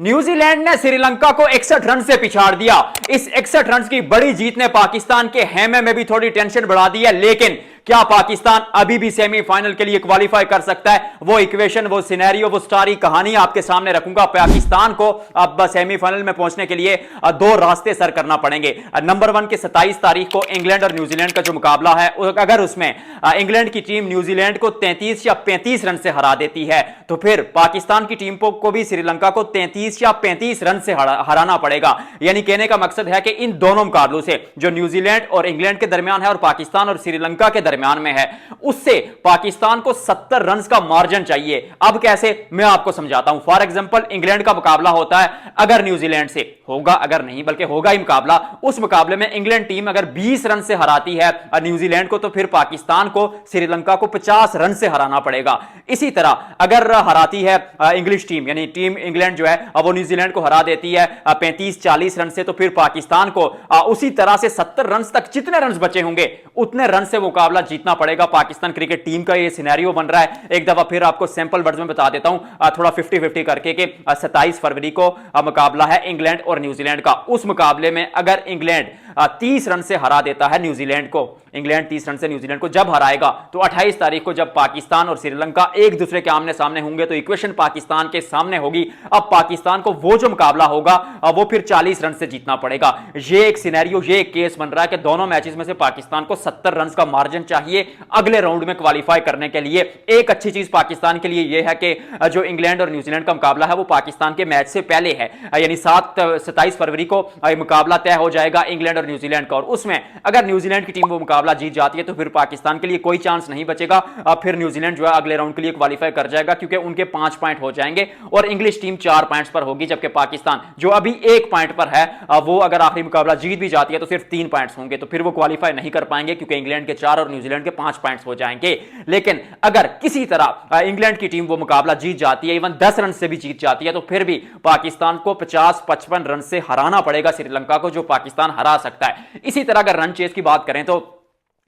New Zealand ने श्रीलंका को 61 run से पिछाड़ दिया। इस 61 रन की बड़ी जीत ने पाकिस्तान के हेमे में भी थोड़ी टेंशन बढ़ा दी है, लेकिन क्या पाकिस्तान अभी भी सेमीफाइनल के लिए क्वालिफाई कर सकता है? वो इक्वेशन, वो सिनेरियो, वो सारी कहानी आपके सामने रखूंगा। पाकिस्तान को अब सेमीफाइनल में पहुंचने के लिए दो रास्ते सर करना पड़ेंगे। नंबर 1 के 27 तारीख को इंग्लैंड और न्यूजीलैंड का जो मुकाबला है, अगर उसमें इंग्लैंड की टीम न्यूजीलैंड को 33 या 35 रन से हरा देती है तो फिर पाकिस्तान की टीम को भी श्रीलंका को 33 या 35 रन से हराना पड़ेगा। यानी कहने का मकसद है कि इन दोनों मुकाबलों से, जो न्यूजीलैंड और इंग्लैंड के दरमियान है और पाकिस्तान और श्रीलंका के दरमियान में है, उससे पाकिस्तान को 70 रन का मार्जिन चाहिए। अब कैसे, मैं आपको समझाता हूं। फॉर एग्जांपल, इंग्लैंड का मुकाबला होता है अगर न्यूजीलैंड से, होगा अगर नहीं बल्कि होगा ही मुकाबला, उस मुकाबले में इंग्लैंड टीम अगर 20 रन से हराती है न्यूजीलैंड को, तो फिर पाकिस्तान को श्रीलंका को 50 रन से हराना पड़ेगा। इसी तरह अगर हराती है इंग्लिश टीम, यानी टीम इंग्लैंड जो है वो न्यूजीलैंड को हरा देती है 35-40 रन से, तो फिर पाकिस्तान को उसी तरह से 70 रन तक जितने रन बचे होंगे उतने रन से मुकाबला जीतना पड़ेगा। पाकिस्तान क्रिकेट टीम का ये सिनेरियो बन रहा है। एक दफा फिर आपको सैंपल वर्ड्स में बता देता हूं, थोड़ा 50-50 करके कि 27 फरवरी को मुकाबला है इंग्लैंड और न्यूजीलैंड का। उस मुकाबले में अगर इंग्लैंड 30 रन से हरा देता है न्यूजीलैंड को, इंग्लैंड 30 रन से न्यूजीलैंड को जब हराएगा, तो 28 तारीख को जब पाकिस्तान और श्रीलंका एक दूसरे के आमने सामने होंगे तो इक्वेशन पाकिस्तान के सामने होगी। अब पाकिस्तान को वो जो मुकाबला होगा वो फिर 40 रन से जीतना पड़ेगा। ये एक सिनेरियो, ये एक केस बन रहा है कि दोनों मैचेस में से पाकिस्तान को 70 रन का मार्जिन चाहिए अगले राउंड में क्वालिफाई करने के लिए। एक अच्छी चीज पाकिस्तान के लिए यह है कि जो इंग्लैंड और न्यूजीलैंड का मुकाबला है वो पाकिस्तान के मैच से पहले है, यानी 27 फरवरी को मुकाबला तय हो जाएगा इंग्लैंड और न्यूजीलैंड का। और उसमें अगर न्यूजीलैंड की टीम वो मुकाबला जीत जाती है तो फिर पाकिस्तान के लिए कोई चांस नहीं बचेगा। फिर न्यूजीलैंड जो है अगले राउंड के लिए क्वालिफाई कर जाएगा, क्योंकि उनके 5 पॉइंट हो जाएंगे और इंग्लिश टीम 4 पॉइंट्स पर होगी, जबकि पाकिस्तान जो अभी 1 पॉइंट पर है वो अगर आखिरी मुकाबला जीत भी जाती है तो सिर्फ 3 पॉइंट्स होंगे, तो फिर वो क्वालिफाई नहीं कर पाएंगे, क्योंकि इंग्लैंड के 4 और न्यूजीलैंड के 5 पॉइंट्स हो जाएंगे। लेकिन अगर किसी तरह इंग्लैंड की टीम वो मुकाबला जीत जाती है, इवन 10 रन से भी जीत जाती है, तो फिर भी पाकिस्तान को 50-55 रन से हराना पड़ेगा श्रीलंका को, जो पाकिस्तान हरा सकता है। इसी तरह अगर रन चेज की बात करें तो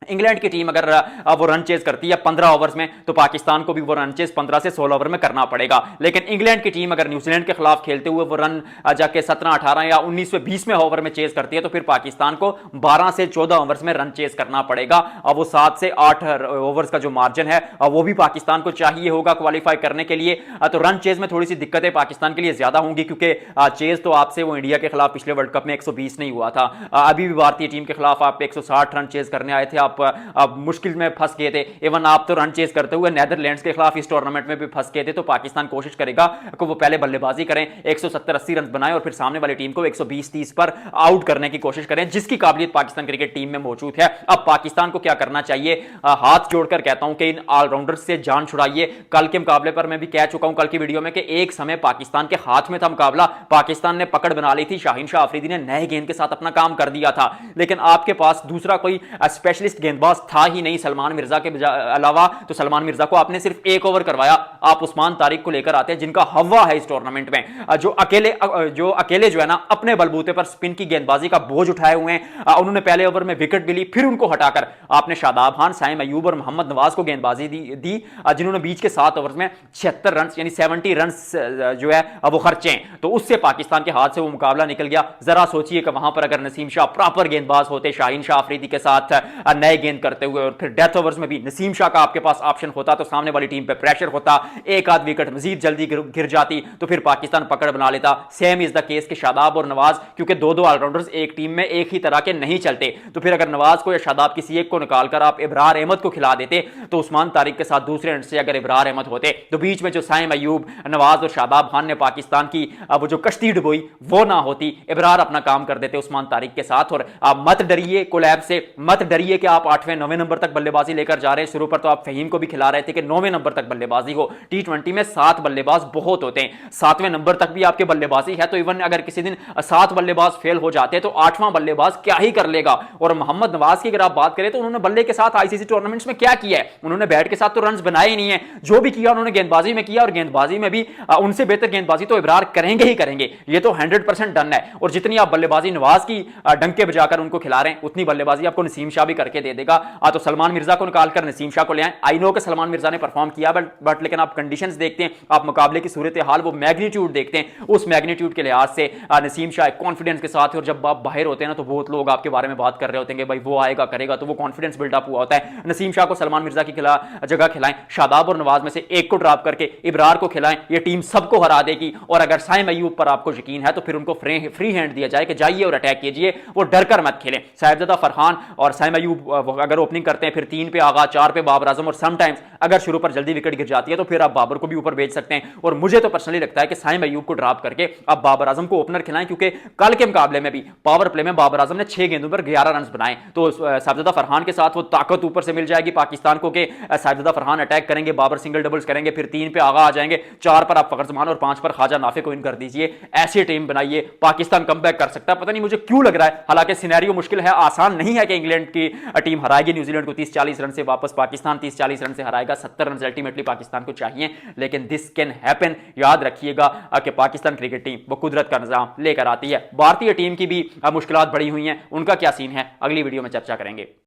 इंग्लैंड की टीम अगर वो रन चेज करती है 15 ओवर्स में, तो पाकिस्तान को भी वो रन चेज 15 से 16 ओवर में करना पड़ेगा। लेकिन इंग्लैंड की टीम अगर न्यूजीलैंड के खिलाफ खेलते हुए वो रन जाके 17, 18 या 19वें 20वें ओवर में चेज करती है, तो फिर पाकिस्तान को 12 से 14 ओवर्स में रन चेज करना पड़ेगा। और वो 7 से 8 ओवर्स का जो मार्जिन है वो भी पाकिस्तान को चाहिए होगा क्वालिफाई करने के लिए। तो रन चेज में थोड़ी सी दिक्कतें पाकिस्तान के लिए ज्यादा होंगी, क्योंकि चेज तो आपसे वो इंडिया के खिलाफ पिछले वर्ल्ड कप में 120 नहीं हुआ था। अभी भी भारतीय टीम के खिलाफ आप 160 रन चेज करने आए थे, आप मुश्किल में फंस गए थे। इवन आप तो रन चेज करते हुए नेदरलैंड्स के खिलाफ इस टूर्नामेंट में भी फंस गए थे। तो पाकिस्तान कोशिश करेगा कि वो पहले बल्लेबाजी करें, 170-80 रन बनाएं और फिर सामने वाली टीम को 120-30 पर आउट करने की कोशिश करें, जिसकी काबिलियत पाकिस्तान क्रिकेट टीम में मौजूद है। अब पाकिस्तान को क्या करना चाहिए? हाथ जोड़कर कहता हूं कि इन ऑलराउंडर्स से जान छुड़ाइए। कल के मुकाबले पर मैं भी कह चुका हूं कल की वीडियो में कि एक समय पाकिस्तान के हाथ में था मुकाबला, पाकिस्तान ने पकड़ बना ली थी, शाहीन शाह अफरीदी ने नए गेंद के साथ अपना काम कर दिया था, लेकिन आपके पास दूसरा कोई स्पेशलिस्ट गेंदबाज था ही नहीं सलमान मिर्जा के अलावा। तो सलमान मिर्जा को आपने सिर्फ 1 ओवर करवाया, आप उस्मान तारिक को लेकर आते हैं जिनका हवा है इस टूर्नामेंट में, जो अकेले जो है ना अपने बलबूते पर स्पिन की गेंदबाजी का बोझ उठाए हुए हैं। उन्होंने पहले ओवर में विकेट भी ली, फिर उनको हटाकर आपने शादाब खान, साइम अयूब और मोहम्मद नवाज को गेंदबाजी दी, जिन्होंने बीच के 7 ओवर में 76 रन यानी 70 रन जो है वो खर्चे। तो उससे पाकिस्तान के हाथ से वो मुकाबला निकल गया। जरा सोचिए कि वहां पर अगर नसीम शाह प्रॉपर गेंदबाज होते, शाहीन शाह अफरीदी के साथ नए गेंद करते हुए, और फिर डेथ ओवर्स में भी नसीम शाह का आपके पास ऑप्शन होता, तो सामने वाली टीम पे प्रेशर होता, एक आध विकेट मजीद जल्दी गिर जाती, तो फिर पाकिस्तान पकड़ बना लेता। सेम इज द केस के शादाब और नवाज, क्योंकि दो ऑलराउंडर्स एक टीम में एक ही तरह के नहीं चलते। तो फिर अगर नवाज को या शादाब किसी एक को निकालकर आप इब्रार अहमद को खिला देते, तो उस्मान तारिक के साथ दूसरे एंड से अगर इब्रार अहमद होते, तो बीच में जो साइम अयूब, नवाज और शादाब खान ने पाकिस्तान की वो जो कश्ती डुबोई वो ना होती, इब्रार अपना काम कर देते उस्मान तारिक के साथ। और मत डरिए कोलैब से, मत डरिए कि आप 8वें 9वें नंबर तक बल्लेबाजी लेकर जा रहे हैं। शुरू पर तो आप फहीम को भी खिला रहे थे कि 9वें नंबर तक बल्लेबाजी हो। टी20 में 7 बल्लेबाज बहुत होते हैं, 7वें नंबर तक भी आपके बल्लेबाजी है, तो इवन अगर किसी दिन 7 बल्लेबाज फेल हो जाते हैं तो 8वां बल्लेबाज क्या ही कर लेगा। और मोहम्मद नवाज की अगर आप बात करें तो उन्होंने बल्ले के साथ आईसीसी टूर्नामेंट्स में क्या किया है? उन्होंने बैट के साथ तो रन बनाए ही नहीं है, जो भी किया उन्होंने गेंदबाजी में किया, और गेंदबाजी में भी उनसे बेहतर गेंदबाजी तो इब्रार करेंगे ही करेंगे, ये तो 100% डन है। और जितनी आप बल्लेबाजी नवाज की डंके बजाकर उनको खिला रहे हैं, उतनी बल्लेबाजी आपको नसीम शाह भी करके दे देगा, तो सलमान मिर्जा को निकालकर नसीम शाह को ले आए। आई नो कि सलमान मिर्जा ने परफॉर्म किया, बट लेकिन आप कंडीशंस देखते हैं, आप मुकाबले की सूरत हाल, वो मैग्नीट्यूड देखते हैं, उस मैग्नीट्यूड के लिहाज से नसीम शाह कॉन्फिडेंस के साथ, और जब आप बाहर होते हैं ना तो बहुत लोग आपके बारे में बात कर रहे होते हैं कि भाई वो आएगा करेगा, तो वो कॉन्फिडेंस बिल्डअप हुआ होता है। नसीम शाह को सलमान मिर्जा की जगह खिलाएं, शादाब और नवाज में से एक को ड्रॉप करके इब्रार को खिलाएं, ये टीम सबको हरा देगी। और अगर साइम अयूब पर आपको यकीन है तो फिर उनको फ्री हैंड दिया जाए कि जाइए और अटैक कीजिए, वो डर कर मत खेलें। साहिबजादा फरहान और साइम अयूब अगर ओपनिंग करते हैं, फिर 3 पे आगा, 4 पे बाबर आजम, और समटाइम्स अगर शुरू पर जल्दी विकेट गिर जाती है तो फिर आप बाबर को भी ऊपर भेज सकते हैं। और मुझे तो पर्सनली लगता है कि साइम अयूब को ड्रॉप करके आप बाबर आजम को ओपनर खिलाएं, क्योंकि कल के मुकाबले में भी पावर प्ले में बाबर आजम ने 6 गेंदों पर 11 रन बनाए, तो साहिबजादा फरहान के साथ वो ताकत ऊपर से मिल जाएगी पाकिस्तान को कि साहिबजादा फरहान अटैक करेंगे, बाबर सिंगल डबल्स करेंगे, फिर 3 पे आगा आ जाएंगे, 4 पर आप फखर जमान और 5 पर ख्वाजा नाफे को इन कर दीजिए। ऐसी टीम बनाइए, पाकिस्तान कमबैक कर सकता है। पता नहीं मुझे क्यों लग रहा है, हालांकि सिनेरियो मुश्किल है, आसान नहीं है कि इंग्लैंड की टीम हराएगी न्यूजीलैंड को 30-40 रन से, वापस पाकिस्तान 30-40 रन से हराएगा, 70 रन अल्टीमेटली पाकिस्तान को चाहिए, लेकिन दिस कैन हैपन। याद रखिएगा कि पाकिस्तान क्रिकेट टीम वो कुदरत का निजाम लेकर आती है। भारतीय टीम की भी मुश्किलात बढ़ी हुई हैं, उनका क्या सीन है अगली वीडियो में चर्चा करेंगे।